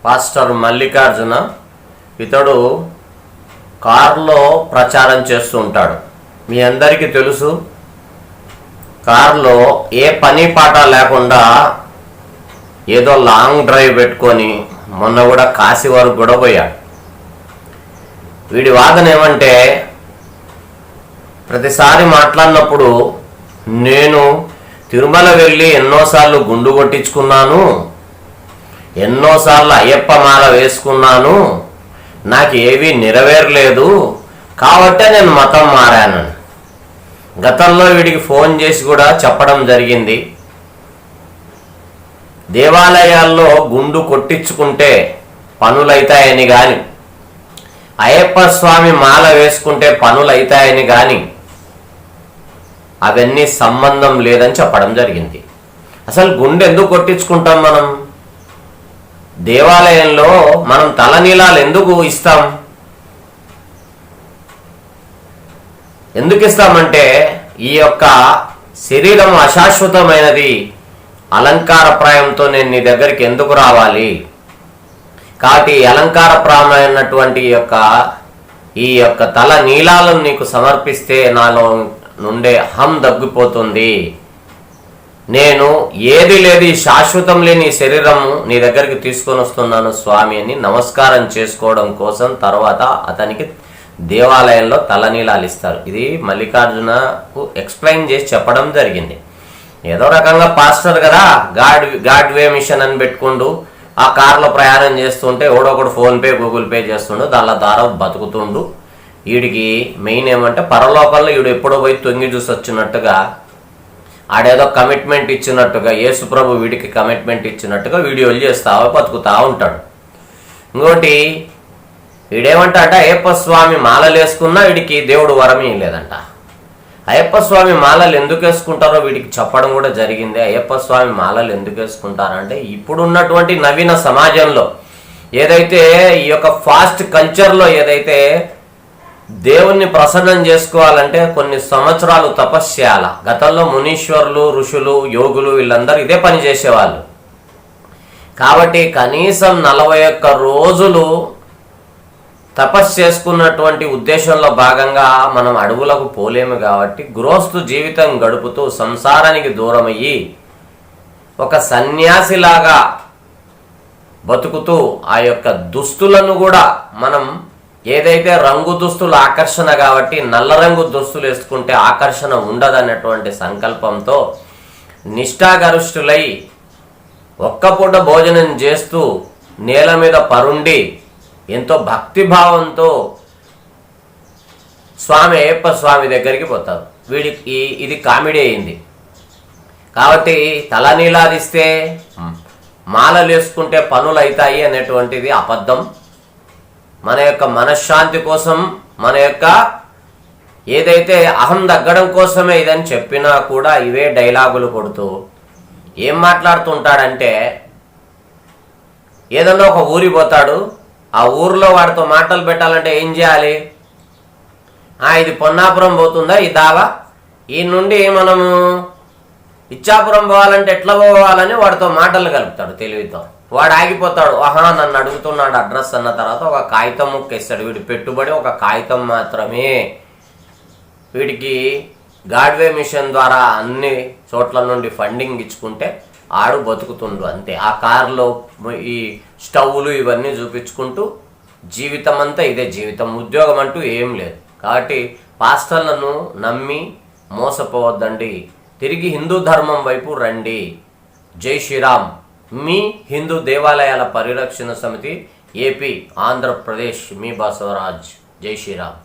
Pastor Mallikarjuna. ఇతడు కారులో ప్రచారం చేస్తూ ఉంటాడు. మీ అందరికీ తెలుసు, కారులో ఏ పని పాట లేకుండా ఏదో లాంగ్ డ్రైవ్ పెట్టుకొని మొన్న కూడా కాశీ వరకు కూడా పోయాడు. వీడి వాదన ఏమంటే, ప్రతిసారి మాట్లాడినప్పుడు నేను తిరుమల వెళ్ళి ఎన్నోసార్లు గుండు కొట్టించుకున్నాను, ఎన్నోసార్లు అయ్యప్ప మాల వేసుకున్నాను, నాకు ఏవీ నెరవేరలేదు, కాబట్టే నేను మతం మారాను. గతంలో వీడికి ఫోన్ చేసి కూడా చెప్పడం జరిగింది, దేవాలయాల్లో గుండు కొట్టించుకుంటే పనులైతాయని కానీ, అయ్యప్ప స్వామి మాల వేసుకుంటే పనులైతాయని కానీ అవన్నీ సంబంధం లేదని చెప్పడం జరిగింది. అసలు గుండె ఎందుకు కొట్టించుకుంటాం? మనం దేవాలయంలో మనం తలనీలాలు ఎందుకు ఇస్తాం? ఎందుకు ఇస్తామంటే, ఈ యొక్క శరీరం అశాశ్వతమైనది, అలంకారప్రాయంతో నేను నీ దగ్గరికి ఎందుకు రావాలి? కాబట్టి అలంకారప్రాయమైనటువంటి ఈ యొక్క తల నీలాలను నీకు సమర్పిస్తే నాలో నుండే అహం తగ్గిపోతుంది. నేను ఏది లేదు, ఈ శాశ్వతం లేని శరీరము నీ దగ్గరికి తీసుకొని వస్తున్నాను స్వామి అని నమస్కారం చేసుకోవడం కోసం తర్వాత అతనికి దేవాలయంలో తలనీలాలు ఇస్తారు. ఇది మల్లికార్జునకు ఎక్స్ప్లెయిన్ చేసి చెప్పడం జరిగింది. ఏదో రకంగా పాస్టర్ కదా, గాడ్ వే మిషన్ అని పెట్టుకుంటూ ఆ కార్లో ప్రయాణం చేస్తుంటే ఎవడొకడు ఫోన్పే గూగుల్ పే చేస్తుండు, దాని ద్వారా బతుకుతుండు. వీడికి మెయిన్ ఏమంటే, పరలోకంలో వీడు ఎప్పుడో పోయి తొంగి చూసి వచ్చినట్టుగా, ఆడేదో కమిట్మెంట్ ఇచ్చినట్టుగా, యేసుప్రభు వీడికి కమిట్మెంట్ ఇచ్చినట్టుగా వీడియోలు చేస్తా బతుకుతా ఉంటాడు. ఇంకోటి వీడేమంటాట, అయ్యప్ప స్వామి మాలలు వేసుకున్నా వీడికి దేవుడు వరం లేదంట. అయ్యప్ప స్వామి మాలలు ఎందుకు వేసుకుంటారో వీడికి చెప్పడం కూడా జరిగింది. అయ్యప్ప స్వామి మాలలు ఎందుకు వేసుకుంటారంటే, ఇప్పుడున్నటువంటి నవీన సమాజంలో ఏదైతే ఈ యొక్క ఫాస్ట్ కల్చర్లో ఏదైతే దేవుణ్ణి ప్రసన్నం చేసుకోవాలంటే కొన్ని సంవత్సరాలు తపస్సు చేయాల. గతంలో మునీశ్వరులు, ఋషులు, యోగులు వీళ్ళందరూ ఇదే పని చేసేవాళ్ళు. కాబట్టి కనీసం 41 రోజులు తపస్సు చేసుకున్నటువంటి ఉద్దేశంలో భాగంగా మనం అడవులకు పోలేము. కాబట్టి గృహస్థు జీవితం గడుపుతూ సంసారానికి దూరమయ్యి ఒక సన్యాసిలాగా బతుకుతూ ఆ యొక్క దుస్తులను కూడా మనం ఏదైతే రంగు దుస్తులు ఆకర్షణ కాబట్టి నల్ల రంగు దుస్తులు వేసుకుంటే ఆకర్షణ ఉండదన్నటువంటి సంకల్పంతో నిష్ఠాగరిష్ఠులై ఒక్కపూట భోజనం చేస్తూ నేల మీద పరుండి ఎంతో భక్తిభావంతో స్వామి అయ్యప్ప స్వామి దగ్గరికి పోతారు. వీడికి ఇది కామెడీ అయింది. కాబట్టి తలనీలాదిస్తే మాలలు వేసుకుంటే పనులు అవుతాయి అనేటువంటిది అబద్ధం. మన యొక్క మనశ్శాంతి కోసం, మన యొక్క ఏదైతే అహం తగ్గడం కోసమే ఇదని చెప్పినా కూడా ఇవే డైలాగులు కొడుతూ ఏం మాట్లాడుతుంటాడంటే, ఏదన్నా ఒక ఊరి పోతాడు, ఆ ఊరిలో వాడితో మాటలు పెట్టాలంటే ఏం చేయాలి? ఇది పొన్నాపురం పోతుందా ఈ దావా, ఈ నుండి మనము ఇచ్చాపురం పోవాలంటే ఎట్లా పోవాలని వాడితో మాటలు కలుపుతాడు తెలివితో. వాడు ఆగిపోతాడు, నన్ను అడుగుతున్నాడు అడ్రస్ అన్న తర్వాత ఒక కాగితం ముక్కేస్తాడు. వీడి పెట్టుబడి ఒక కాగితం మాత్రమే. వీడికి గాడ్వే మిషన్ ద్వారా అన్ని చోట్ల నుండి ఫండింగ్ ఇచ్చుకుంటే ఆడు బతుకుతుండు అంతే. ఆ కారులో ఈ స్టవ్లు ఇవన్నీ చూపించుకుంటూ జీవితం అంతా ఇదే జీవితం, ఉద్యోగం అంటూ ఏం లేదు. కాబట్టి పాస్టర్లను నమ్మి మోసపోవద్దండి, తిరిగి హిందూ ధర్మం వైపు రండి. జై శ్రీరామ్. మీ హిందూ దేవాలయాల పరిరక్షణ సమితి, ఏపీ, ఆంధ్రప్రదేశ్, మీ బసవరాజ్. జై శ్రీరామ్.